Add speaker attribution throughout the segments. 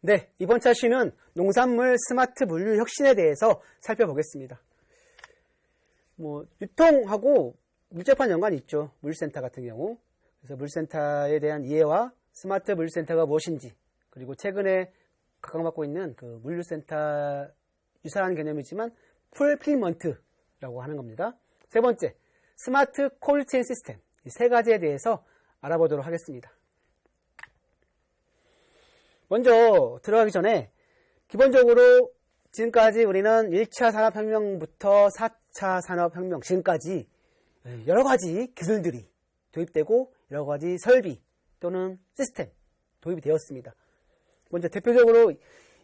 Speaker 1: 네, 이번 차시는 농산물 스마트 물류 혁신에 대해서 살펴보겠습니다. 유통하고 밀접한 연관이 있죠. 물센터 같은 경우. 그래서 물센터에 대한 이해와 스마트 물류센터가 무엇인지, 그리고 최근에 각광받고 있는 그 물류센터 유사한 개념이지만 풀필먼트라고 하는 겁니다. 세 번째, 스마트 콜드체인 시스템. 이 세 가지에 대해서 알아보도록 하겠습니다. 먼저 들어가기 전에 기본적으로 지금까지 우리는 1차 산업혁명부터 4차 산업혁명 지금까지 여러 가지 기술들이 도입되고 여러 가지 설비 또는 시스템 도입이 되었습니다. 먼저 대표적으로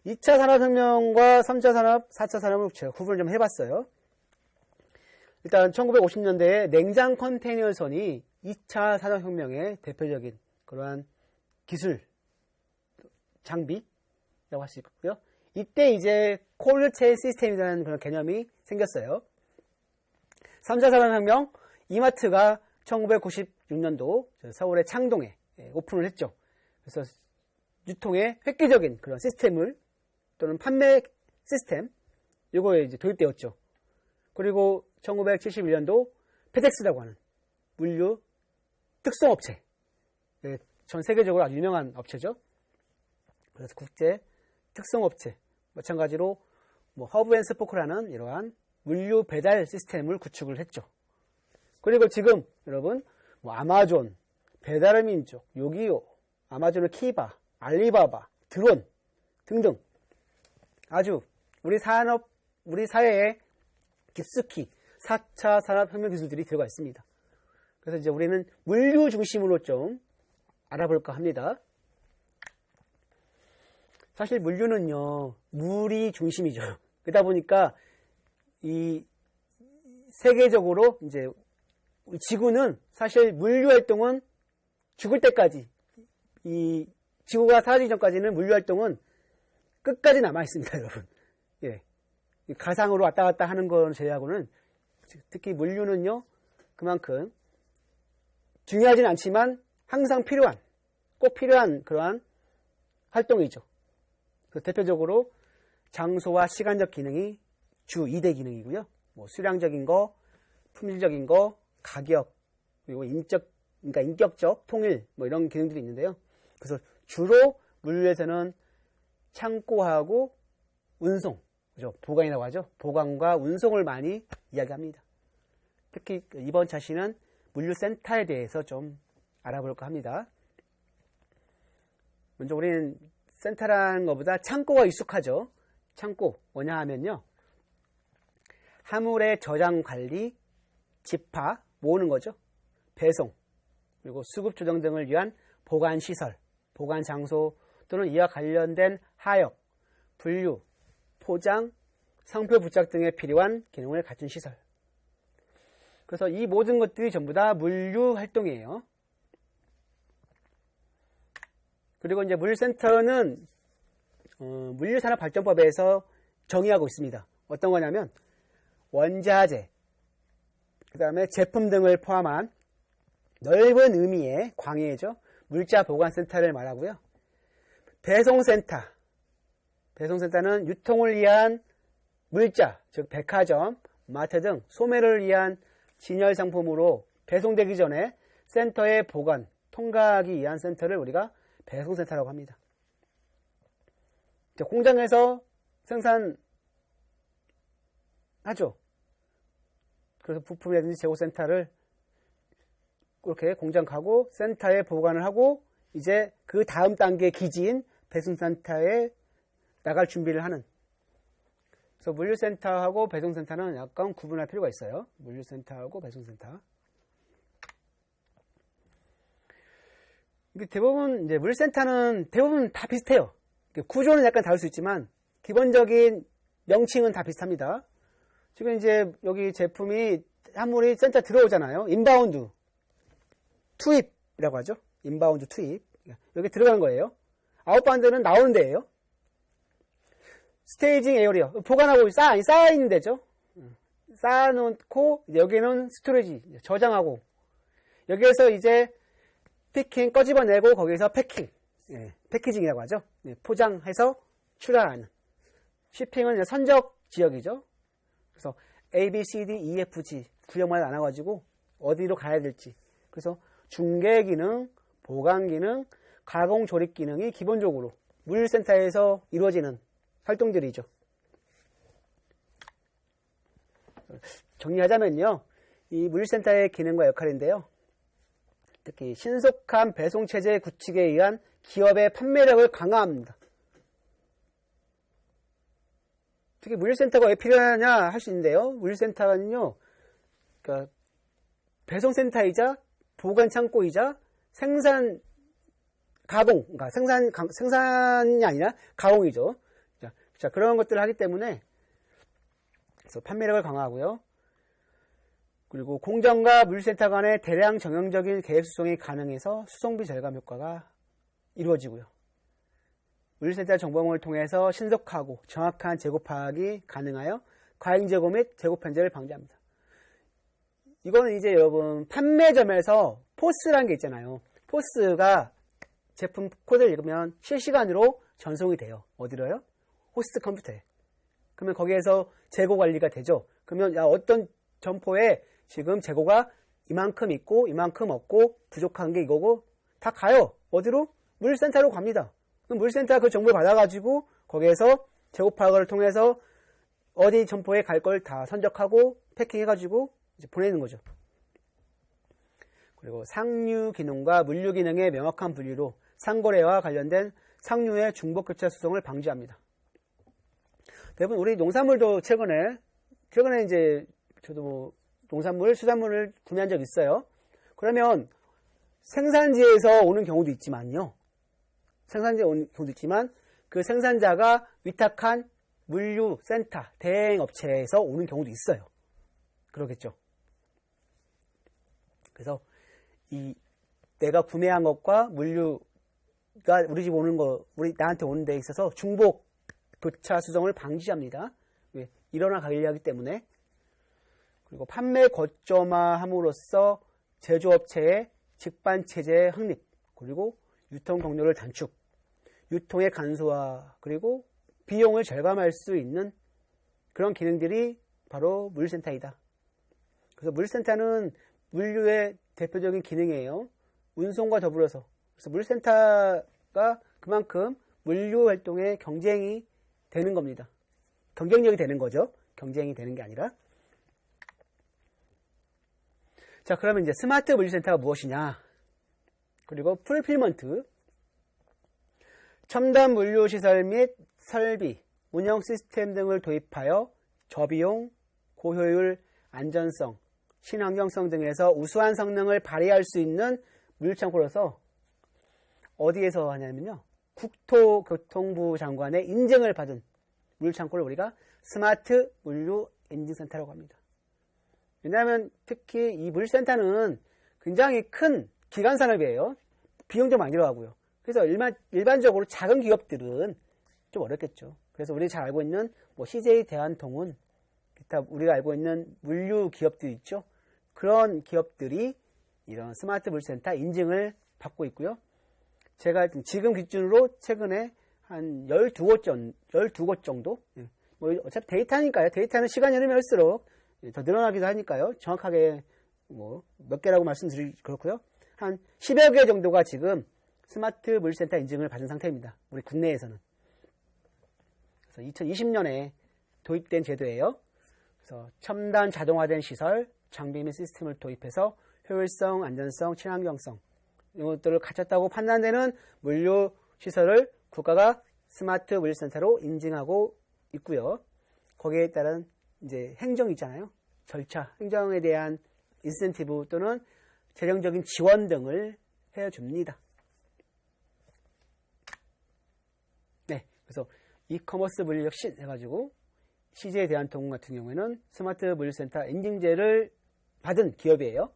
Speaker 1: 2차 산업혁명과 3차 산업, 4차 산업을 제가 구분을 좀 해봤어요. 일단 1950년대에 냉장 컨테이너선이 2차 산업혁명의 대표적인 그러한 기술, 장비라고 할 수 있고요. 이때 이제 콜드체인 시스템이라는 그런 개념이 생겼어요. 3차 산업혁명, 이마트가 1996년도 서울의 창동에 오픈을 했죠. 그래서 유통의 획기적인 그런 시스템을 또는 판매 시스템 이거에 이제 도입되었죠. 그리고 1971년도 페덱스라고 하는 물류 특송업체, 전 세계적으로 아주 유명한 업체죠. 그래서 국제 특송업체, 마찬가지로 허브앤스포크라는 이러한 물류 배달 시스템을 구축을 했죠. 그리고 지금 여러분 아마존, 배달의 민족, 요기요, 아마존의 키바, 알리바바, 드론 등등 아주 우리 사회에 깊숙이 4차 산업혁명 기술들이 들어가 있습니다. 그래서 이제 우리는 물류 중심으로 좀 알아볼까 합니다. 사실 물류는요, 물이 중심이죠. 그러다 보니까 이 세계적으로 이제 지구는 사실 물류 활동은 죽을 때까지, 이 지구가 사라지기 전까지는 물류 활동은 끝까지 남아 있습니다, 여러분. 예. 가상으로 왔다 갔다 하는 건 제외하고는 특히 물류는요, 그만큼 중요하진 않지만 항상 꼭 필요한 그러한 활동이죠. 그래서 대표적으로 장소와 시간적 기능이 주 2대 기능이고요. 수량적인 거, 품질적인 거, 가격, 그리고 그러니까 인격적 통일, 이런 기능들이 있는데요. 그래서 주로 물류에서는 창고하고 운송, 그죠? 보관이라고 하죠. 보관과 운송을 많이 이야기합니다. 특히 이번 차시는 물류센터에 대해서 좀 알아볼까 합니다. 먼저 우리는 센터라는 것보다 창고가 익숙하죠. 창고, 뭐냐 하면요. 화물의 저장 관리, 집화, 모으는 거죠. 배송, 그리고 수급 조정 등을 위한 보관시설, 보관 장소 또는 이와 관련된 하역, 분류, 포장, 상표 부착 등에 필요한 기능을 갖춘 시설. 그래서 이 모든 것들이 전부 다 물류 활동이에요. 그리고 이제 물류센터는 물류산업발전법에서 정의하고 있습니다. 어떤 거냐면 원자재, 그 다음에 제품 등을 포함한 넓은 의미의 광의죠. 물자 보관센터를 말하고요. 배송센터는 유통을 위한 물자, 즉 백화점, 마트 등 소매를 위한 진열 상품으로 배송되기 전에 센터에 보관, 통과하기 위한 센터를 우리가 배송센터라고 합니다. 공장에서 생산하죠. 그래서 부품이라든지 재고센터를 그렇게 공장 가고 센터에 보관을 하고 이제 그 다음 단계 기지인 배송센터에 나갈 준비를 하는. 그래서 물류센터하고 배송센터는 약간 구분할 필요가 있어요. 물류센터하고 배송센터. 근데 대부분 이제 물류센터는 대부분 다 비슷해요. 구조는 약간 다를 수 있지만 기본적인 명칭은 다 비슷합니다. 지금 이제 여기 제품이 화물이 센터 들어오잖아요. 인바운드 투입이라고 하죠. 인바운드 투입. 여기 들어가는 거예요. 아웃바운드는 나오는 데예요. 스테이징 에어리어, 보관하고 쌓아있는 데죠. 쌓아놓고 여기는 스토리지, 저장하고 여기에서 이제 피킹 꺼집어내고 거기서 패킹 패키징이라고 하죠. 포장해서 출하하는. shipping은 선적 지역이죠. 그래서 A, B, C, D, E, F, G 구역만 나눠가지고 어디로 가야 될지. 그래서 중개 기능, 보관 기능, 가공 조립 기능이 기본적으로 물류센터에서 이루어지는 활동들이죠. 정리하자면요. 이 물류센터의 기능과 역할인데요. 특히 신속한 배송체제 구축에 의한 기업의 판매력을 강화합니다. 특히 물류센터가 왜 필요하냐 할 수 있는데요. 물류센터는요. 그러니까 배송센터이자 보관창고이자 생산 가공, 그러니까 생산이 아니라 가공이죠. 자, 그런 것들을 하기 때문에 그래서 판매력을 강화하고요. 그리고 공정과 물류센터 간의 대량 정형적인 계획 수송이 가능해서 수송비 절감 효과가 이루어지고요. 물류센터 정보網을 통해서 신속하고 정확한 재고 파악이 가능하여 과잉 재고 및 재고 편제를 방지합니다. 이거는 이제 여러분 판매점에서 포스라는 게 있잖아요. 포스가 제품 코드를 읽으면 실시간으로 전송이 돼요. 어디로요? 호스트 컴퓨터에. 그러면 거기에서 재고 관리가 되죠. 그러면 어떤 점포에 지금 재고가 이만큼 있고 이만큼 없고 부족한 게 이거고 다 가요. 어디로? 물류센터로 갑니다. 그럼 물류센터가 그 정보를 받아가지고 거기에서 재고 파악을 통해서 어디 점포에 갈 걸 다 선적하고 패킹해가지고 이제 보내는 거죠. 그리고 상류 기능과 물류 기능의 명확한 분리로 상거래와 관련된 상류의 중복 교체 수송을 방지합니다. 대부분 우리 농산물도 최근에 이제 저도 뭐 농산물, 수산물을 구매한 적 있어요. 그러면 생산지에서 오는 경우도 있지만요. 생산지에 오는 경우도 있지만 그 생산자가 위탁한 물류센터, 대행업체에서 오는 경우도 있어요. 그러겠죠. 그래서 이 내가 구매한 것과 물류가 우리 집 오는 거, 나한테 오는 데 있어서 중복 교차 수송을 방지합니다. 왜? 일어나 관리하기 때문에. 그리고 판매 거점화함으로써 제조업체의 직반체제 확립, 그리고 유통 경로를 단축, 유통의 간소화, 그리고 비용을 절감할 수 있는 그런 기능들이 바로 물류센터이다. 그래서 물류센터는 물류의 대표적인 기능이에요. 운송과 더불어서. 그래서 물류센터가 그만큼 물류 활동에 경쟁이 되는 겁니다. 경쟁력이 되는 거죠. 경쟁이 되는 게 아니라. 자, 그러면 이제 스마트 물류센터가 무엇이냐? 그리고 풀필먼트. 첨단 물류시설 및 설비, 운영 시스템 등을 도입하여 저비용, 고효율, 안전성, 친환경성 등에서 우수한 성능을 발휘할 수 있는 물류창고로서 어디에서 하냐면요. 국토교통부 장관의 인증을 받은 물류창고를 우리가 스마트 물류 엔진센터라고 합니다. 왜냐하면 특히 이 물류센터는 굉장히 큰 기간 산업이에요. 비용도 많이 들어가고요. 그래서 일반적으로 작은 기업들은 좀 어렵겠죠. 그래서 우리가 잘 알고 있는 뭐 CJ 대한통운, 기타 우리가 알고 있는 물류 기업들 있죠. 그런 기업들이 이런 스마트 물류센터 인증을 받고 있고요. 제가 지금 기준으로 최근에 한 12곳 정도? 뭐 어차피 데이터니까요. 데이터는 시간이 흐르면 할수록 더 늘어나기도 하니까요. 정확하게 뭐 몇 개라고 말씀드리기 그렇고요. 한 10여 개 정도가 지금 스마트 물류센터 인증을 받은 상태입니다. 우리 국내에서는. 그래서 2020년에 도입된 제도예요. 그래서 첨단 자동화된 시설, 장비 및 시스템을 도입해서 효율성, 안전성, 친환경성 이것들을 갖췄다고 판단되는 물류 시설을 국가가 스마트 물류센터로 인증하고 있고요. 거기에 따른 이제 행정이 있잖아요. 절차, 행정에 대한 인센티브 또는 재정적인 지원 등을 해줍니다. 네, 그래서 이커머스 물류 혁신 해가지고 CJ 대한통운 같은 경우에는 스마트 물류센터 인증제를 받은 기업이에요.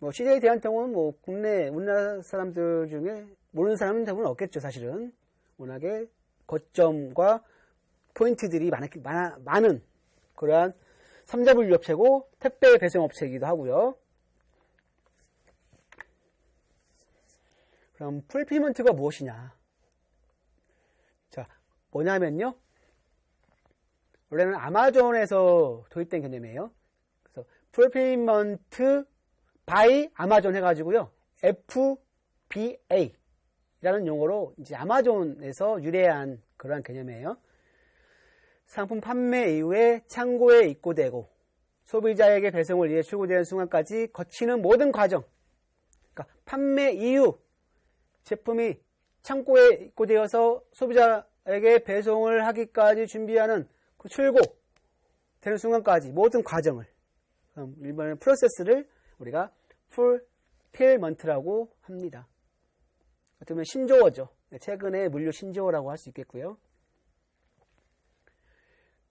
Speaker 1: 뭐 CJ 대한통운은 뭐 우리나라 사람들 중에 모르는 사람은 대부분 없겠죠, 사실은. 워낙에 거점과 포인트들이 많은 그러한 3자 분류업체고 택배 배송업체이기도 하고요. 그럼 풀필먼트가 무엇이냐? 자, 뭐냐면요. 원래는 아마존에서 도입된 개념이에요. 그래서 풀필먼트 바이 아마존 해가지고요. FBA 라는 용어로 이제 아마존에서 유래한 그러한 개념이에요. 상품 판매 이후에 창고에 입고되고 소비자에게 배송을 위해 출고되는 순간까지 거치는 모든 과정. 그러니까 판매 이후 제품이 창고에 입고되어서 소비자에게 배송을 하기까지 준비하는 그 출고되는 순간까지 모든 과정을, 일본의 프로세스를 우리가 풀필먼트라고 합니다. 어떻게 보면 신조어죠. 최근에 물류 신조어라고 할 수 있겠고요.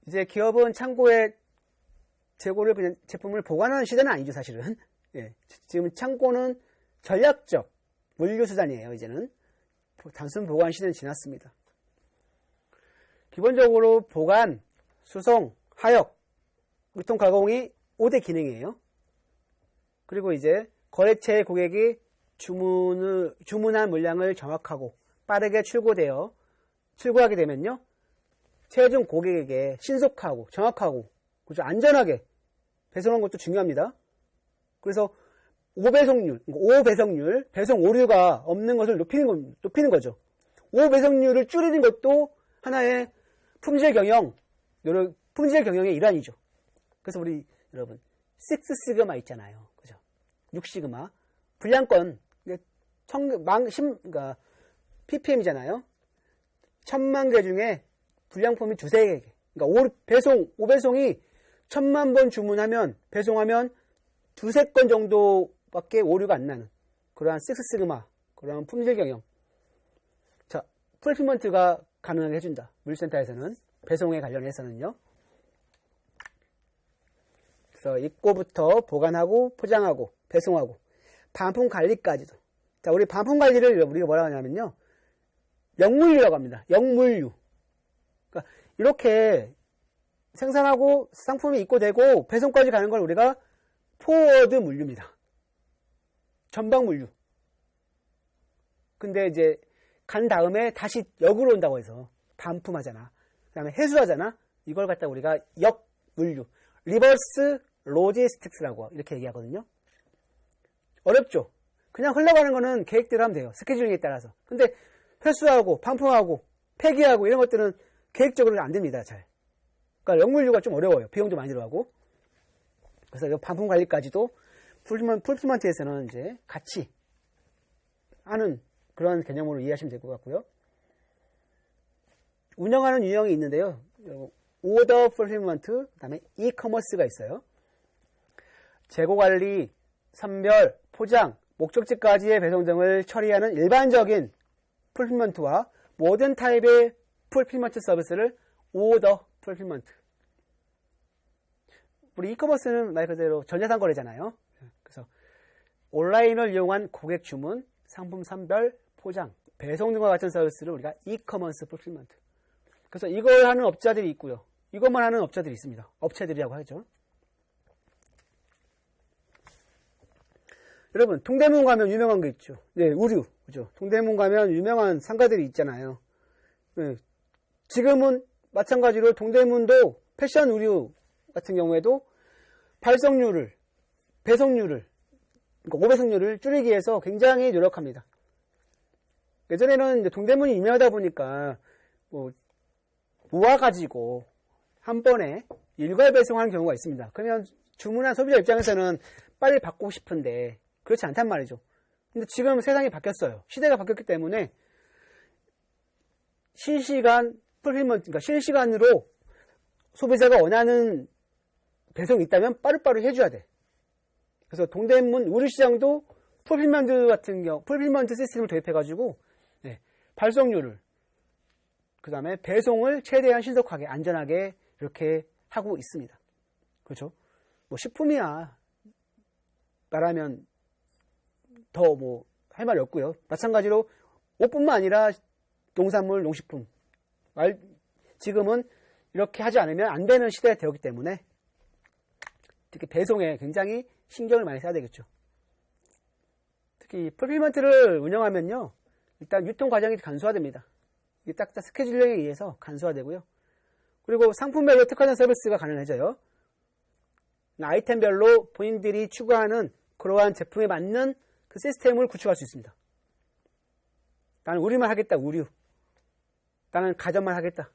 Speaker 1: 이제 기업은 창고에 재고를 그냥 제품을 보관하는 시대는 아니죠, 사실은. 예, 지금 창고는 전략적 물류 수단이에요, 이제는. 단순 보관 시대는 지났습니다. 기본적으로 보관, 수송, 하역, 유통 가공이 5대 기능이에요. 그리고 이제 거래처의 고객이 주문한 물량을 정확하고 빠르게 출고하게 되면요. 최종 고객에게 신속하고 정확하고 그죠? 안전하게 배송하는 것도 중요합니다. 그래서 5배송률, 배송 오류가 없는 것을 높이는 거죠. 5배송률을 줄이는 것도 하나의 품질 경영의 일환이죠. 그래서 우리 여러분 6시그마 있잖아요. 그죠? 6시그마 분량권 그러니까 ppm이잖아요. 1000만 개 중에 불량품이 2~3개. 그러니까 5배송이 1000만 번 주문하면 배송하면 2~3건 정도밖에 오류가 안 나는 그러한 6시그마, 그러한 품질 경영. 자, 풀필먼트가 가능하게 해준다. 물류센터에서는 배송에 관련해서는요. 그래서 입고부터 보관하고 포장하고 배송하고 반품 관리까지도. 자, 우리 반품 관리를 우리가 뭐라고 하냐면요. 역물류라고 합니다. 역물류. 그러니까 이렇게 생산하고 상품이 입고되고 배송까지 가는 걸 우리가 포워드 물류입니다. 전방 물류. 근데 이제 간 다음에 다시 역으로 온다고 해서 반품하잖아. 그 다음에 회수하잖아. 이걸 갖다 우리가 역물류. 리버스 로지스틱스라고 이렇게 얘기하거든요. 어렵죠? 그냥 흘러가는 거는 계획대로 하면 돼요. 스케줄링에 따라서. 근데 회수하고 반품하고 폐기하고 이런 것들은 계획적으로 안 됩니다. 잘. 그러니까 역물류가 좀 어려워요. 비용도 많이 들어가고. 그래서 반품 관리까지도 풀필먼트에서는 이제 같이 하는 그런 개념으로 이해하시면 될 것 같고요. 운영하는 유형이 있는데요. 오더 풀필먼트, 그 다음에 이커머스가 있어요. 재고 관리, 선별, 포장, 목적지까지의 배송 등을 처리하는 일반적인 풀필먼트와 모든 타입의 풀필먼트 서비스를 오더 풀필먼트. 우리 이커머스는 말 그대로 전자상 거래잖아요. 그래서 온라인을 이용한 고객 주문, 상품 선별, 포장, 배송 등과 같은 서비스를 우리가 이커머스 풀필먼트. 그래서 이걸 하는 업자들이 있고요. 이것만 하는 업자들이 있습니다. 업체들이라고 하죠. 여러분, 동대문 가면 유명한 게 있죠. 네, 의류. 그죠? 동대문 가면 유명한 상가들이 있잖아요. 네. 지금은 마찬가지로 동대문도 패션 의류 같은 경우에도 발송률을, 배송률을, 그러니까 5배송률을 줄이기 위해서 굉장히 노력합니다. 예전에는 이제 동대문이 유명하다 보니까 모아가지고 한 번에 일괄 배송하는 경우가 있습니다. 그러면 주문한 소비자 입장에서는 빨리 받고 싶은데 그렇지 않단 말이죠. 근데 지금 세상이 바뀌었어요. 시대가 바뀌었기 때문에 실시간 풀필먼트, 그러니까 실시간으로 소비자가 원하는 배송이 있다면 빠르빠르 해줘야 돼. 그래서 동대문 의류시장도 풀필먼트 같은 경우, 풀필먼트 시스템을 도입해가지고 발송률을, 그 다음에 배송을 최대한 신속하게, 안전하게 이렇게 하고 있습니다. 그렇죠? 식품이야 말하면 더 할 말이 없고요. 마찬가지로 옷뿐만 아니라 농산물, 농식품. 지금은 이렇게 하지 않으면 안 되는 시대가 되었기 때문에 특히 배송에 굉장히 신경을 많이 써야 되겠죠. 특히 특히 풀필먼트를 운영하면요, 일단 유통 과정이 간소화됩니다. 이게 딱 스케줄링에 의해서 간소화되고요. 그리고 상품별로 특화된 서비스가 가능해져요. 아이템별로 본인들이 추구하는 그러한 제품에 맞는 그 시스템을 구축할 수 있습니다. 나는 의류만 하겠다, 의류. 나는 가전만 하겠다.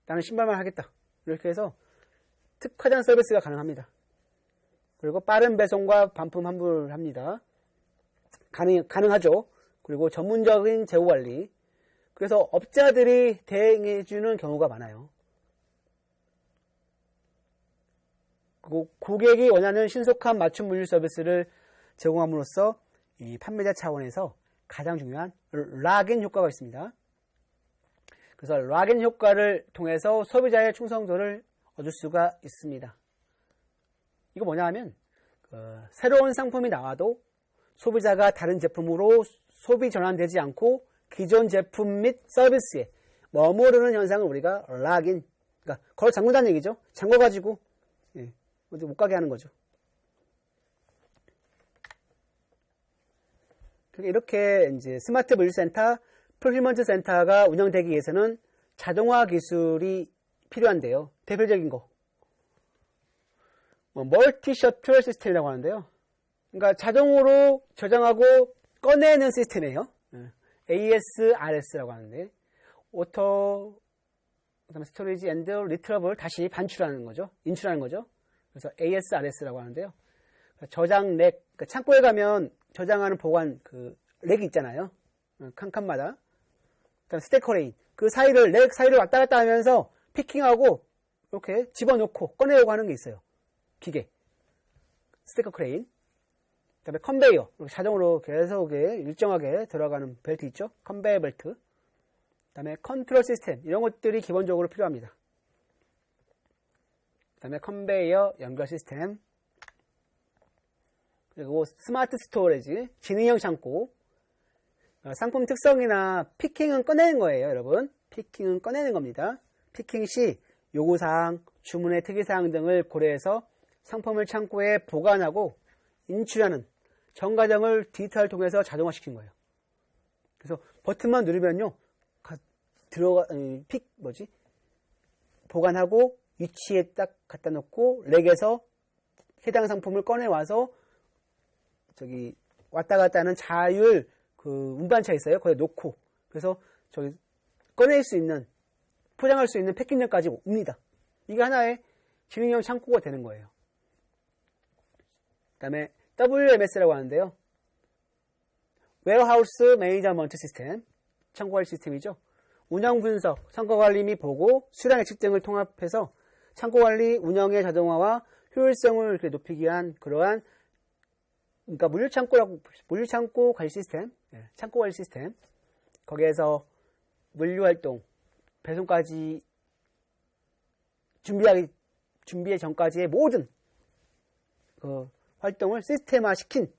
Speaker 1: 나는 신발만 하겠다. 이렇게 해서 특화된 서비스가 가능합니다. 그리고 빠른 배송과 반품 환불을 합니다. 가능하죠. 그리고 전문적인 재고 관리. 그래서 업자들이 대행해주는 경우가 많아요. 그리고 고객이 원하는 신속한 맞춤 물류 서비스를 제공함으로써 이 판매자 차원에서 가장 중요한 락인 효과가 있습니다. 그래서 락인 효과를 통해서 소비자의 충성도를 얻을 수가 있습니다. 이거 뭐냐 하면 새로운 상품이 나와도 소비자가 다른 제품으로 소비 전환되지 않고 기존 제품 및 서비스에 머무르는 현상을 우리가 락인, 그러니까 걸어 잠근다는 얘기죠. 잠궈가지고 어디 못 가게 하는 거죠. 이렇게 이제 스마트 물류센터, 풀필먼트 센터가 운영되기 위해서는 자동화 기술이 필요한데요. 대표적인 거, 멀티 셔틀 시스템이라고 하는데요. 그러니까 자동으로 저장하고 꺼내는 시스템이에요. ASRS라고 하는데, 오토, 그다음에 스토리지 앤드 리트러블 다시 반출하는 거죠. 인출하는 거죠. 그래서 ASRS라고 하는데요. 저장 렉, 그러니까 창고에 가면 저장하는 보관 그 렉이 있잖아요. 칸칸마다. 그다음 스테커레인, 그 사이를 렉 사이를 왔다 갔다 하면서 피킹하고 이렇게 집어넣고 꺼내려고 하는 게 있어요. 기계, 스테커 크레인. 그다음에 컨베이어, 자동으로 계속 일정하게 들어가는 벨트 있죠. 컨베이어 벨트. 그다음에 컨트롤 시스템, 이런 것들이 기본적으로 필요합니다. 그다음에 컨베이어 연결 시스템, 그리고 스마트 스토리지, 지능형 창고. 상품 특성이나 피킹은 꺼내는 거예요, 여러분. 피킹은 꺼내는 겁니다. 피킹 시 요구사항, 주문의 특이사항 등을 고려해서 상품을 창고에 보관하고 인출하는 전 과정을 디지털을 통해서 자동화시킨 거예요. 그래서 버튼만 누르면요, 보관하고 위치에 딱 갖다 놓고 렉에서 해당 상품을 꺼내와서 왔다 갔다 하는 자율 운반차 있어요. 거기에 놓고, 그래서 꺼낼 수 있는, 포장할 수 있는 패킹점까지 옵니다. 이게 하나의 지능형 창고가 되는 거예요. 그 다음에 WMS라고 하는데요. Warehouse Management System, 창고관리 시스템이죠. 운영 분석, 성과관리 및 보고, 수량 예측 등을 통합해서 창고관리, 운영의 자동화와 효율성을 이렇게 높이기 위한 그러한, 그러니까 물류창고 관리 시스템, 창고 관리 시스템. 거기에서 물류활동, 배송까지 준비의 전까지의 모든 그 활동을 시스템화 시킨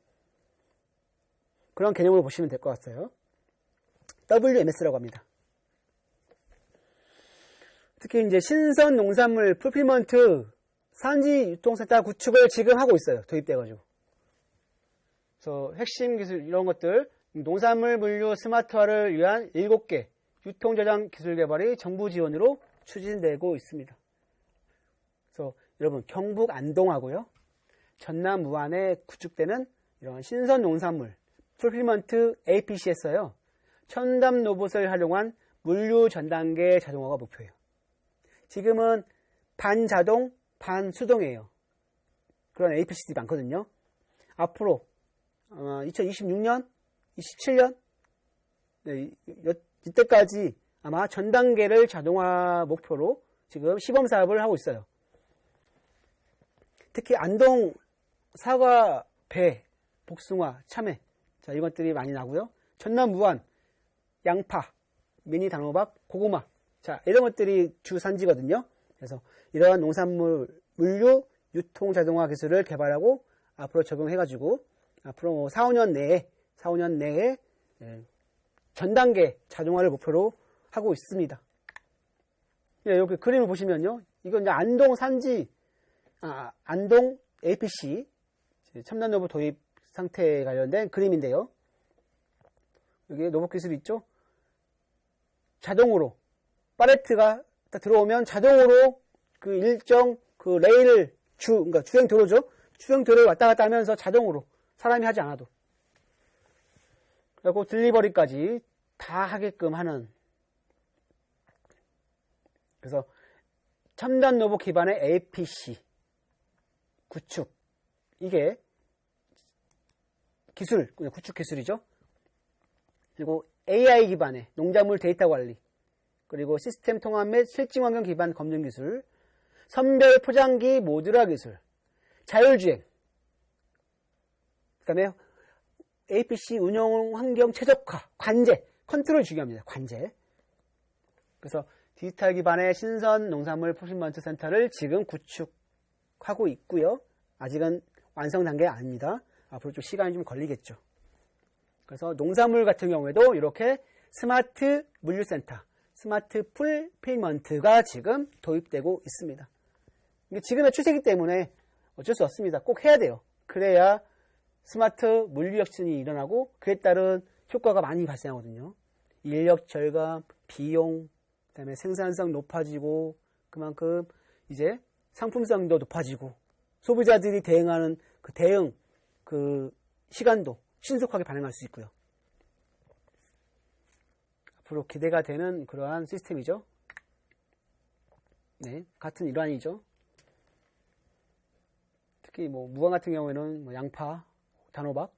Speaker 1: 그런 개념으로 보시면 될 것 같아요. WMS라고 합니다. 특히 이제 신선 농산물 풀필먼트 산지 유통센터 구축을 지금 하고 있어요. 도입돼가지고. 그래서 핵심 기술 이런 것들, 농산물 물류 스마트화를 위한 7개 유통저장 기술 개발이 정부 지원으로 추진되고 있습니다. 그래서 여러분, 경북 안동하고요, 전남 무안에 구축되는 이런 신선 농산물 풀필먼트 APC에서요, 첨단 로봇을 활용한 물류 전 단계 자동화가 목표예요. 지금은 반자동, 반수동이에요. 그런 APC들이 많거든요. 앞으로 2026년, 27년 이때까지 아마 전 단계를 자동화 목표로 지금 시범 사업을 하고 있어요. 특히 안동 사과, 배, 복숭아, 참외, 자, 이것들이 많이 나고요. 전남 무안 양파, 미니 단호박, 고구마, 자, 이런 것들이 주 산지거든요. 그래서 이러한 농산물 물류 유통 자동화 기술을 개발하고 앞으로 적용해가지고 앞으로 4, 5년 내에 전 단계 자동화를 목표로 하고 있습니다. 이렇게 그림을 보시면요, 이건 이제 안동 산지, 안동 APC 첨단 로봇 도입 상태에 관련된 그림인데요. 여기 로봇 기술이 있죠? 자동으로 팔레트가 딱 들어오면 자동으로 그 일정 그 레일을 그러니까 주행도로죠. 주행도로를 왔다 갔다 하면서 자동으로 사람이 하지 않아도. 그리고 딜리버리까지 다 하게끔 하는. 그래서 첨단 로봇 기반의 APC 구축. 이게 기술, 구축 기술이죠. 그리고 AI 기반의 농작물 데이터 관리, 그리고 시스템 통합 및 실증 환경 기반 검증 기술, 선별 포장기 모듈화 기술, 자율주행, 그 다음에 APC 운영 환경 최적화, 관제, 컨트롤 중요합니다. 관제. 그래서 디지털 기반의 신선 농산물 풀필먼트 센터를 지금 구축하고 있고요. 아직은 완성 단계 아닙니다. 앞으로 좀 시간이 좀 걸리겠죠. 그래서 농산물 같은 경우에도 이렇게 스마트 물류센터, 스마트 풀필먼트가 지금 도입되고 있습니다. 이게 지금의 추세이기 때문에 어쩔 수 없습니다. 꼭 해야 돼요. 그래야 스마트 물류 혁신이 일어나고 그에 따른 효과가 많이 발생하거든요. 인력 절감, 비용, 그다음에 생산성 높아지고 그만큼 이제 상품성도 높아지고 소비자들이 대응하는 그 대응 그 시간도 신속하게 반응할 수 있고요. 앞으로 기대가 되는 그러한 시스템이죠. 네, 같은 일환이죠. 특히 뭐 무광 같은 경우에는 뭐 양파, 단호박,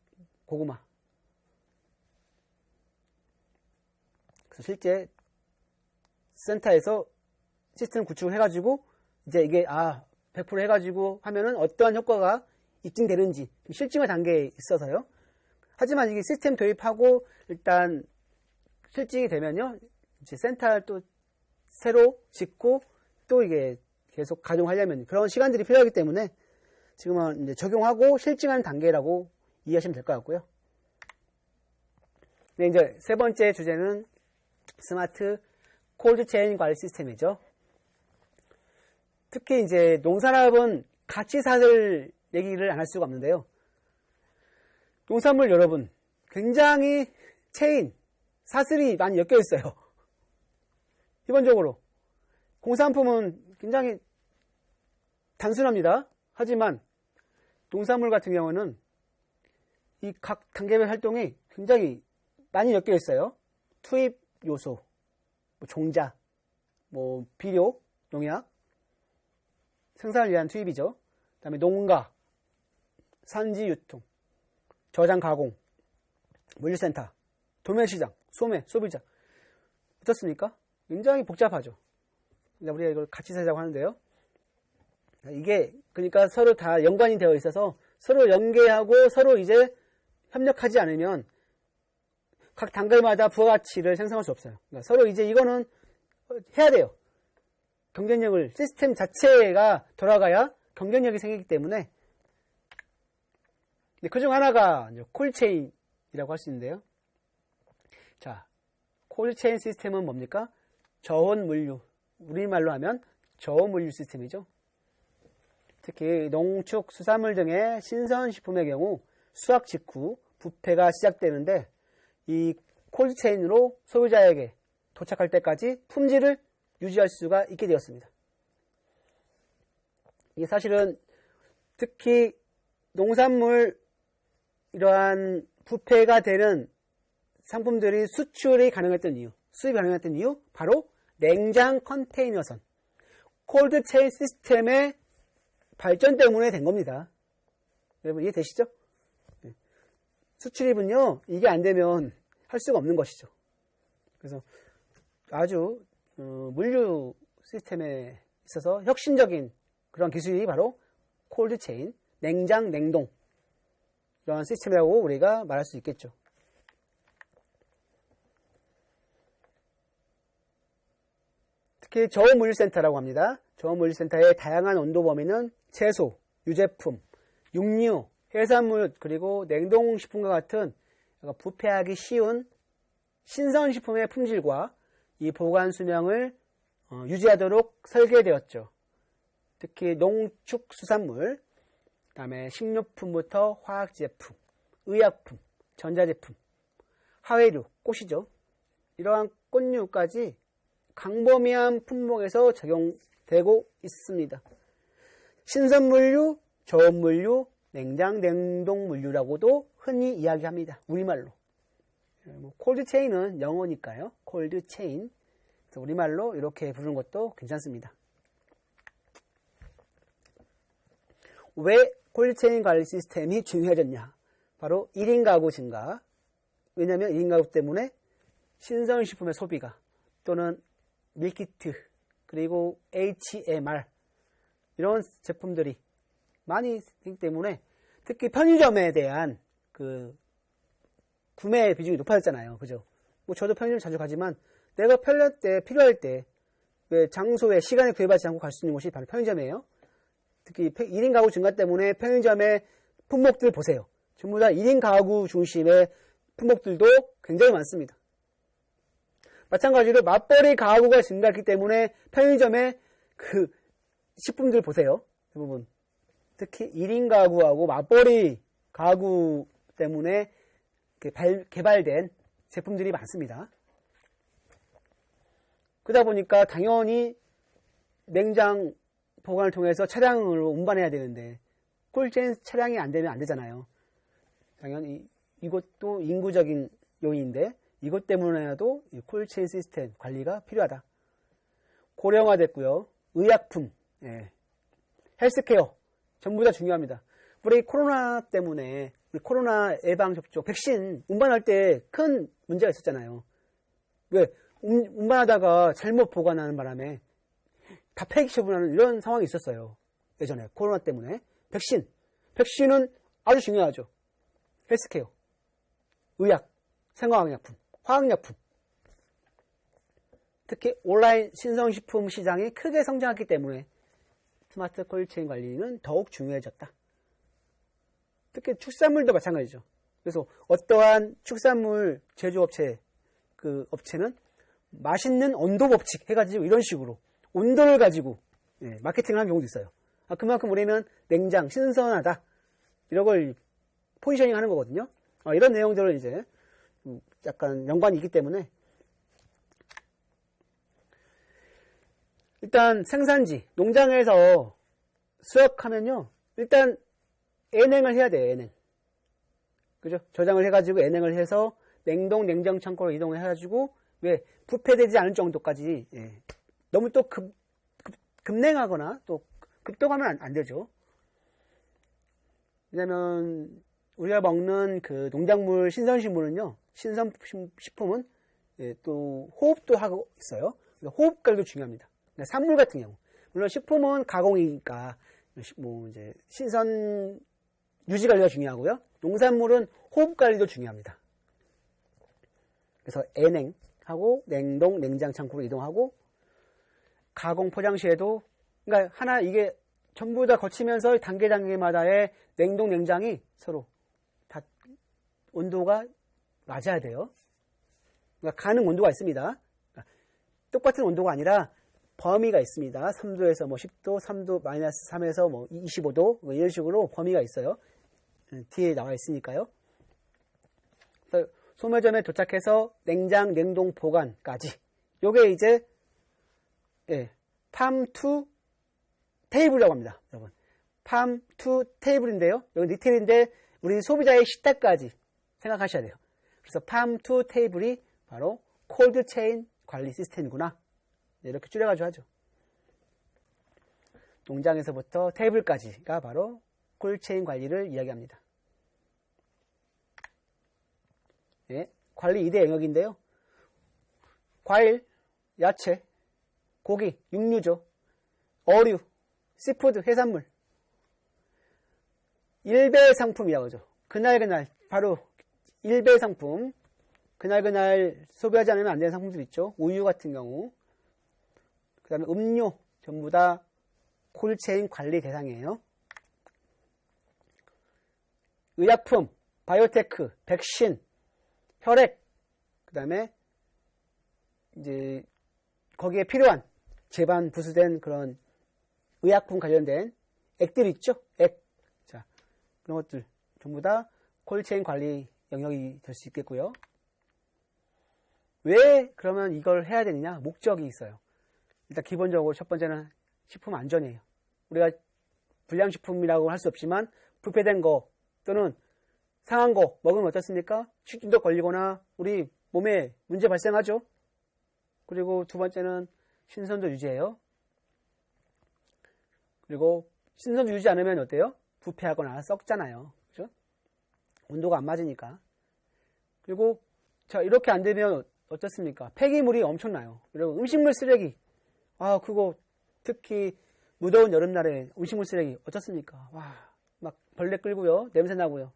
Speaker 1: 고구마. 그래서 실제 센터에서 시스템 구축을 해가지고 이제 이게 100% 해가지고 하면은 어떠한 효과가 입증되는지 실증화 단계에 있어서요. 하지만 이게 시스템 도입하고 일단 실증이 되면요, 이제 센터를 또 새로 짓고 또 이게 계속 가동하려면 그런 시간들이 필요하기 때문에 지금은 이제 적용하고 실증하는 단계라고 이해하시면 될 것 같고요. 네, 이제 세 번째 주제는 스마트 콜드체인 관리 시스템이죠. 특히 이제 농산업은 같이 사슬 얘기를 안 할 수가 없는데요. 농산물 여러분, 굉장히 체인, 사슬이 많이 엮여 있어요. 기본적으로. 공산품은 굉장히 단순합니다. 하지만 농산물 같은 경우는 이 각 단계별 활동이 굉장히 많이 엮여 있어요. 투입 요소, 뭐 종자, 뭐 비료, 농약, 생산을 위한 투입이죠. 그 다음에 농가, 산지 유통, 저장 가공, 물류센터, 도매시장, 소매, 소비자. 어떻습니까? 굉장히 복잡하죠. 우리가 이걸 같이 살자고 하는데요. 이게 그러니까 서로 다 연관이 되어 있어서 서로 연계하고 서로 이제 협력하지 않으면 각 단계마다 부가가치를 생성할 수 없어요. 그러니까 서로 이제 이거는 해야 돼요. 경쟁력을, 시스템 자체가 돌아가야 경쟁력이 생기기 때문에. 그중 하나가 콜체인이라고 할 수 있는데요. 자, 콜체인 시스템은 뭡니까? 저온 물류. 우리말로 하면 저온 물류 시스템이죠. 특히 농축, 수산물 등의 신선식품의 경우 수확 직후 부패가 시작되는데 이 콜드체인으로 소비자에게 도착할 때까지 품질을 유지할 수가 있게 되었습니다. 이게 사실은 특히 농산물 이러한 부패가 되는 상품들이 수출이 가능했던 이유, 수입이 가능했던 이유, 바로 냉장 컨테이너선, 콜드체인 시스템의 발전 때문에 된 겁니다. 여러분 이해되시죠? 수출입은요, 이게 안 되면 할 수가 없는 것이죠. 그래서 아주 물류 시스템에 있어서 혁신적인 그런 기술이 바로 콜드체인, 냉장, 냉동 이러한 시스템이라고 우리가 말할 수 있겠죠. 특히 저온물류센터라고 합니다. 저온물류센터의 다양한 온도 범위는 채소, 유제품, 육류, 해산물, 그리고 냉동식품과 같은 부패하기 쉬운 신선식품의 품질과 이 보관 수명을 유지하도록 설계되었죠. 특히 농축수산물, 그다음에 식료품부터 화학제품, 의약품, 전자제품, 화훼류, 꽃이죠. 이러한 꽃류까지 광범위한 품목에서 적용되고 있습니다. 신선물류, 저온물류, 냉장, 냉동물류라고도 흔히 이야기합니다. 우리말로. 콜드체인은 영어니까요. 콜드체인. 그래서 우리말로 이렇게 부르는 것도 괜찮습니다. 왜 콜드체인 관리 시스템이 중요해졌냐? 바로 1인 가구 증가. 왜냐하면 1인 가구 때문에 신선식품의 소비가 또는 밀키트 그리고 HMR 이런 제품들이 많이 생기기 때문에 특히 편의점에 대한 그 구매 비중이 높아졌잖아요. 그죠? 뭐 저도 편의점 자주 가지만 내가 필요할 때 왜 장소에 시간에 구애받지 않고 갈 수 있는 곳이 바로 편의점이에요. 특히 1인 가구 증가 때문에 편의점의 품목들 보세요. 전부 다 1인 가구 중심의 품목들도 굉장히 많습니다. 마찬가지로 맞벌이 가구가 증가했기 때문에 편의점의 그 식품들 보세요. 대부분. 특히 1인 가구하고 맞벌이 가구 때문에 개발된 제품들이 많습니다. 그러다 보니까 당연히 냉장 보관을 통해서 차량을 운반해야 되는데 콜드체인 차량이 안 되면 안 되잖아요. 당연히 이것도 인구적인 요인인데 이것 때문에라도 콜드체인 시스템 관리가 필요하다. 고령화됐고요. 의약품, 헬스케어 전부 다 중요합니다. 우리 코로나 때문에 우리 코로나 예방접종, 백신 운반할 때 큰 문제가 있었잖아요. 왜? 운반하다가 잘못 보관하는 바람에 다 폐기 처분하는 이런 상황이 있었어요. 예전에 코로나 때문에. 백신은 아주 중요하죠. 헬스케어, 의약, 생화학약품, 화학약품. 특히 온라인 신성식품 시장이 크게 성장했기 때문에 스마트 콜드체인 관리는 더욱 중요해졌다. 특히 축산물도 마찬가지죠. 그래서 어떠한 축산물 제조업체, 그 업체는 맛있는 온도 법칙 해가지고 이런 식으로 온도를 가지고 마케팅을 하는 경우도 있어요. 그만큼 우리는 냉장, 신선하다. 이런 걸 포지셔닝 하는 거거든요. 이런 내용들을 이제 약간 연관이 있기 때문에 일단 생산지, 농장에서 수확하면요. 일단 애냉을 해야 돼요. 애냉. 그죠? 저장을 해가지고 애냉을 해서 냉동, 냉장 창고로 이동해가지고 왜 부패되지 않을 정도까지 너무 또 급냉하거나 또 급동하면 안 되죠. 왜냐면 우리가 먹는 그 농작물 신선식물은요. 신선식품은 또 호흡도 하고 있어요. 호흡 관리도 중요합니다. 산물 같은 경우 물론 식품은 가공이니까 뭐 이제 신선 유지 관리가 중요하고요. 농산물은 호흡 관리도 중요합니다. 그래서 애냉하고 냉동, 냉장 창고로 이동하고 가공 포장 시에도 그러니까 하나 이게 전부 다 거치면서 단계마다의 냉동, 냉장이 서로 다 온도가 맞아야 돼요. 그러니까 가능 온도가 있습니다. 그러니까 똑같은 온도가 아니라 범위가 있습니다. 3도에서 뭐 10도, 3도, 마이너스 3에서 뭐 25도, 뭐 이런 식으로 범위가 있어요. 뒤에 나와 있으니까요. 소매점에 도착해서 냉장, 냉동 보관까지. 요게 이제, 팜 투 테이블이라고 합니다. 여러분. 팜 투 테이블인데요. 여기 리테일인데, 우리 소비자의 식탁까지 생각하셔야 돼요. 그래서 팜 투 테이블이 바로 콜드 체인 관리 시스템이구나. 이렇게 줄여가지고 하죠. 농장에서부터 테이블까지가 바로 콜드체인 관리를 이야기합니다. 관리 2대 영역인데요. 과일, 야채, 고기, 육류죠. 어류, 씨푸드, 해산물. 일배 상품이라고 하죠. 그날 바로 일배 상품. 그날 소비하지 않으면 안 되는 상품들 있죠. 우유 같은 경우. 그 다음에 음료 전부 다 콜드체인 관리 대상이에요. 의약품, 바이오테크, 백신, 혈액, 그 다음에 이제 거기에 필요한 제반 부수된 그런 의약품 관련된 액들 있죠? 액. 자, 그런 것들 전부 다 콜드체인 관리 영역이 될 수 있겠고요. 왜 그러면 이걸 해야 되느냐? 목적이 있어요. 일단 기본적으로 첫 번째는 식품 안전이에요. 우리가 불량식품이라고 할 수 없지만 부패된 거 또는 상한 거 먹으면 어떻습니까? 식중독 걸리거나 우리 몸에 문제 발생하죠. 그리고 두 번째는 신선도 유지해요. 그리고 신선도 유지 않으면 어때요? 부패하거나 썩잖아요. 그죠? 온도가 안 맞으니까. 그리고 자, 이렇게 안 되면 어떻습니까? 폐기물이 엄청나요. 여러분, 음식물 쓰레기. 아, 그거 특히 무더운 여름날에 음식물 쓰레기 어떻습니까? 와, 막 벌레 끌고요. 냄새 나고요.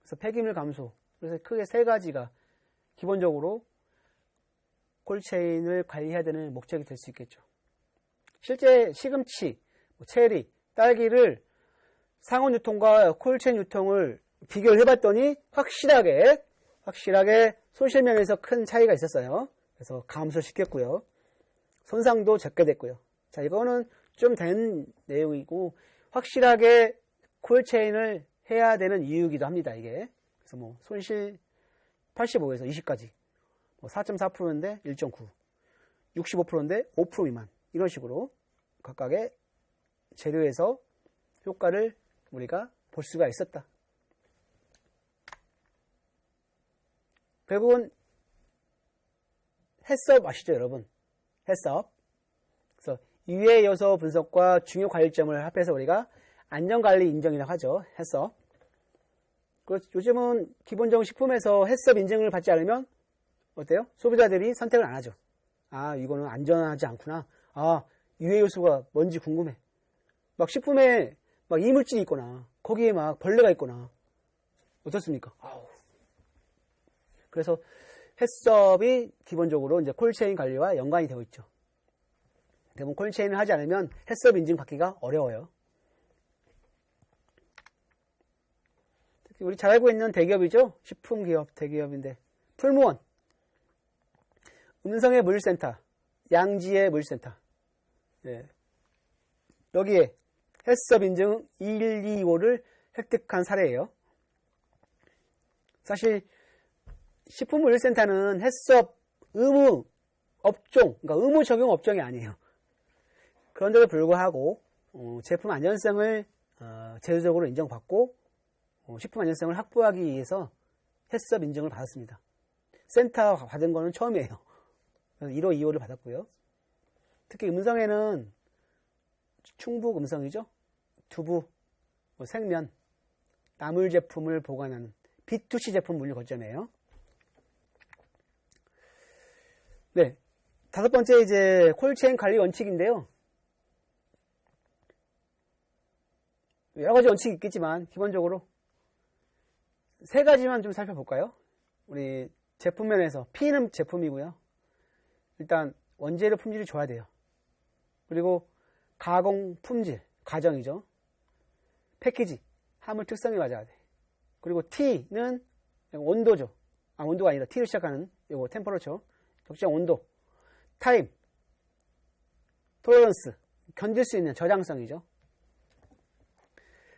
Speaker 1: 그래서 폐기물 감소. 그래서 크게 세 가지가 기본적으로 콜체인을 관리해야 되는 목적이 될 수 있겠죠. 실제 시금치, 체리, 딸기를 상온 유통과 콜체인 유통을 비교를 해봤더니 확실하게 손실면에서 큰 차이가 있었어요. 그래서 감소시켰고요. 손상도 적게 됐고요. 자, 이거는 좀 된 내용이고 확실하게 콜체인을 해야 되는 이유이기도 합니다. 이게 그래서 뭐 손실 85에서 20까지 4.4%인데 1.9, 65%인데 5% 미만 이런 식으로 각각의 재료에서 효과를 우리가 볼 수가 있었다. 결국은 해썹 아시죠, 여러분? 해썹. 그래서 유해 요소 분석과 중요 관리점을 합해서 우리가 안전관리 인정이라고 하죠. 해썹. 요즘은 기본적으로 식품에서 해썹 인증을 받지 않으면 어때요? 소비자들이 선택을 안 하죠. 아, 이거는 안전하지 않구나. 아, 유해 요소가 뭔지 궁금해. 막 식품에 막 이물질이 있거나 거기에 막 벌레가 있거나 어떻습니까? 아우. 그래서 해썹이 기본적으로 이제 콜체인 관리와 연관이 되어 있죠. 대부분 콜체인을 하지 않으면 해썹 인증 받기가 어려워요. 특히 우리 잘 알고 있는 대기업이죠. 식품기업 대기업인데 풀무원, 음성의 물류센터, 양지의 물류센터. 네. 여기에 해썹 인증 125를 획득한 사례예요. 사실 식품물류센터는 해썹 의무 업종, 그러니까 의무 적용 업종이 아니에요. 그런데도 불구하고 제품 안전성을 제도적으로 인정받고 식품 안전성을 확보하기 위해서 해썹 인증을 받았습니다. 센터 받은 거는 처음이에요. 그래서 1호, 2호를 받았고요. 특히 음성에는 충북 음성이죠. 두부, 생면, 나물 제품을 보관하는 B2C 제품 물류 거점이에요. 네, 다섯 번째 이제 콜체인 관리 원칙인데요. 여러 가지 원칙이 있겠지만 기본적으로 세 가지만 좀 살펴볼까요? 우리 제품면에서 P는 제품이고요. 일단 원재료 품질이 좋아야 돼요. 그리고 가공 품질, 과정이죠. 패키지, 화물 특성이 맞아야 돼. 그리고 T는 온도죠. 아, 온도가 아니라 T로 시작하는 요거 템퍼러처, 적정 온도, 타임, 톨러런스, 견딜 수 있는 저장성이죠.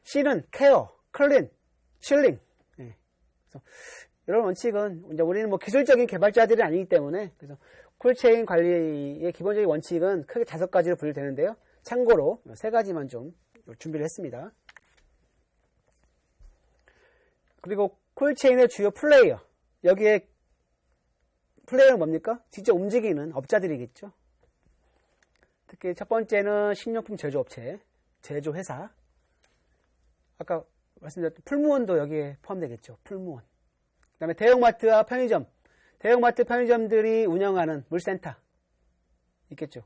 Speaker 1: C는 케어, 클린, 칠링. 네. 그래서 이런 원칙은 이제 우리는 뭐 기술적인 개발자들이 아니기 때문에 그래서 콜체인 관리의 기본적인 원칙은 크게 5가지로 분류되는데요. 참고로 3가지만 좀 준비를 했습니다. 그리고 콜체인의 주요 플레이어, 여기에 플레이어는 뭡니까? 직접 움직이는 업자들이겠죠. 특히 첫 번째는 식료품 제조업체, 제조회사. 아까 말씀드렸던 풀무원도 여기에 포함되겠죠. 풀무원. 그 다음에 대형마트와 편의점, 대형마트 편의점들이 운영하는 물센터 있겠죠.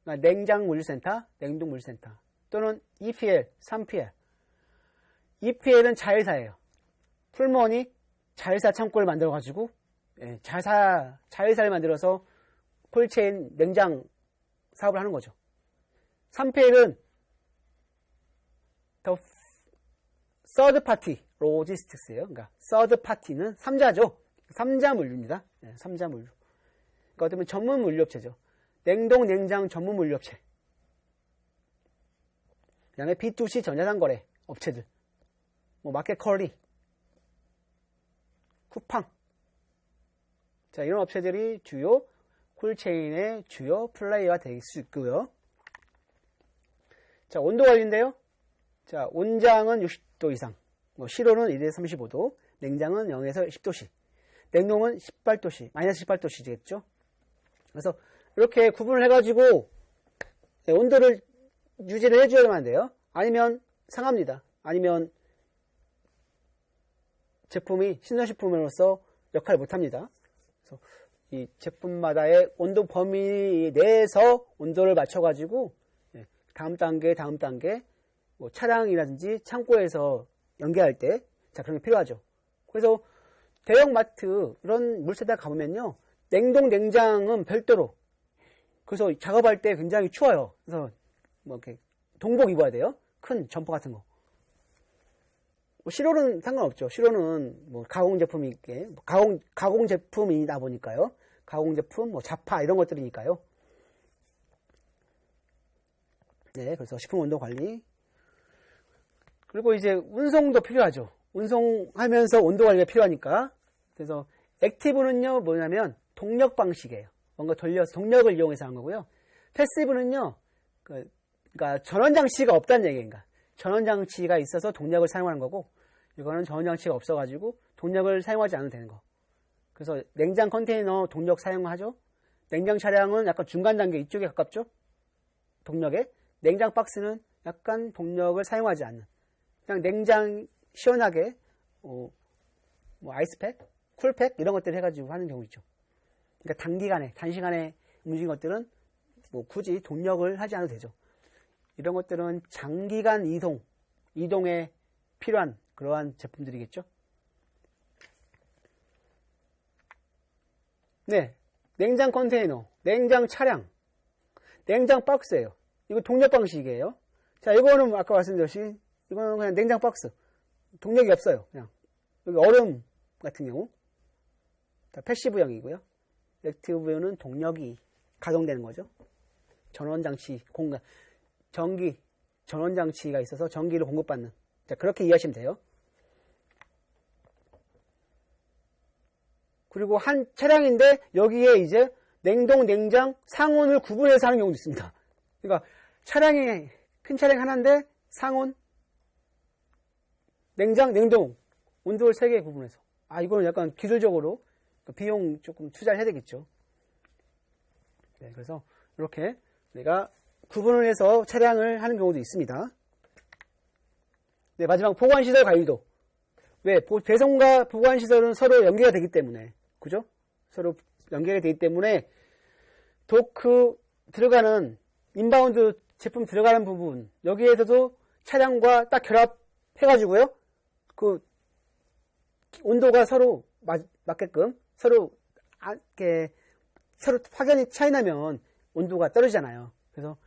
Speaker 1: 그러니까 냉장 물류센터, 냉동 물류센터 또는 EPL, 3PL. EPL은 자회사예요. 풀무원이 자회사 창고를 만들어가지고 자회사를 만들어서 콜체인 냉장 사업을 하는 거죠. 3PL은 더 서드 파티 로지스틱스예요. 그러니까 서드 파티는 3자죠. 3자 물류입니다. 3자 물류. 그러니까 어떻게 보면 전문 물류업체죠. 냉동 냉장 전문 물류업체. 그 다음에 B2C 전자상 거래 업체들. 뭐 마켓컬리, 쿠팡, 자, 이런 업체들이 주요 콜체인의 주요 플레이어가 될 수 있고요. 자, 온도 관리인데요. 자, 온장은 60도 이상, 실온은 1에서 35도, 냉장은 0에서 10도씨, 냉동은 18도씨, 마이너스 18도씨겠죠. 그래서 이렇게 구분을 해가지고 온도를 유지를 해줘야만 돼요. 아니면 상합니다. 아니면 제품이 신선식품으로서 역할을 못합니다. 그래서 이 제품마다의 온도 범위 내에서 온도를 맞춰가지고 다음 단계, 뭐 차량이라든지 창고에서 연계할 때, 자, 그런 게 필요하죠. 그래서 대형마트, 이런 물세대 가보면요, 냉동, 냉장은 별도로. 그래서 작업할 때 굉장히 추워요. 그래서 뭐 이렇게 동복 입어야 돼요. 큰 점퍼 같은 거. 뭐 실온은 상관없죠. 실온은 뭐 가공 제품이 가공 제품이다 보니까요. 가공 제품, 뭐 자파 이런 것들이니까요. 네, 그래서 식품 온도 관리. 그리고 이제 운송도 필요하죠. 운송하면서 온도 관리가 필요하니까. 그래서 액티브는요, 뭐냐면 동력 방식이에요. 뭔가 돌려서 동력을 이용해서 하는 거고요. 패시브는요, 그러니까 전원장치가 없다는 얘기인가. 전원장치가 있어서 동력을 사용하는 거고, 이거는 전원장치가 없어가지고 동력을 사용하지 않아도 되는 거. 그래서 냉장 컨테이너 동력 사용하죠. 냉장 차량은 약간 중간 단계 이쪽에 가깝죠. 동력에. 냉장 박스는 약간 동력을 사용하지 않는. 그냥 냉장 시원하게 뭐 아이스팩, 쿨팩 이런 것들을 해가지고 하는 경우 있죠. 그러니까 단시간에 움직이는 것들은 뭐 굳이 동력을 하지 않아도 되죠. 이런 것들은 장기간 이동에 필요한 그러한 제품들이겠죠. 네, 냉장 컨테이너, 냉장 차량, 냉장 박스예요. 이거 동력 방식이에요. 자, 이거는 아까 말씀드렸듯이 이거는 그냥 냉장 박스. 동력이 없어요. 그냥 여기 얼음 같은 경우 패시브형이고요. 액티브형은 동력이 가동되는 거죠. 전원장치, 전원장치가 있어서 전기를 공급받는. 자, 그렇게 이해하시면 돼요. 그리고 한 차량인데 여기에 이제 냉동, 냉장, 상온을 구분해서 하는 경우도 있습니다. 그러니까 큰 차량 하나인데 상온, 냉장, 냉동, 온도를 3개 구분해서. 아, 이거는 약간 기술적으로 비용 조금 투자를 해야 되겠죠. 네, 그래서 이렇게 내가 구분을 해서 차량을 하는 경우도 있습니다. 네, 마지막 보관시설 관리도. 왜? 배송과 보관시설은 서로 연계가 되기 때문에. 그죠? 서로 연계가 되기 때문에 도크 들어가는 인바운드 제품 들어가는 부분 여기에서도 차량과 딱 결합해가지고요. 그 온도가 서로 맞게끔 서로 확연히 차이 나면 온도가 떨어지잖아요. 그래서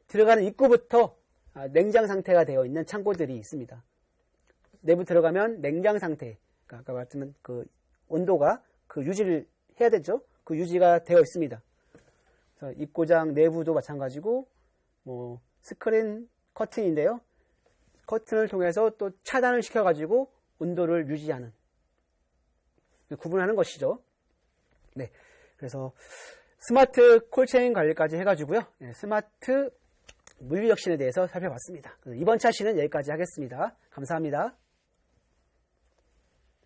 Speaker 1: 들어가는 입구부터 냉장 상태가 되어 있는 창고들이 있습니다. 내부 들어가면 냉장 상태, 아까 말했지만 그 온도가 그 유지를 해야 되죠. 그 유지가 되어 있습니다. 그래서 입고장 내부도 마찬가지고 뭐 스크린 커튼인데요. 커튼을 통해서 또 차단을 시켜가지고 온도를 유지하는 구분하는 것이죠. 네, 그래서 스마트 콜체인 관리까지 해가지고요. 네, 스마트 물류혁신에 대해서 살펴봤습니다. 이번 차시는 여기까지 하겠습니다. 감사합니다.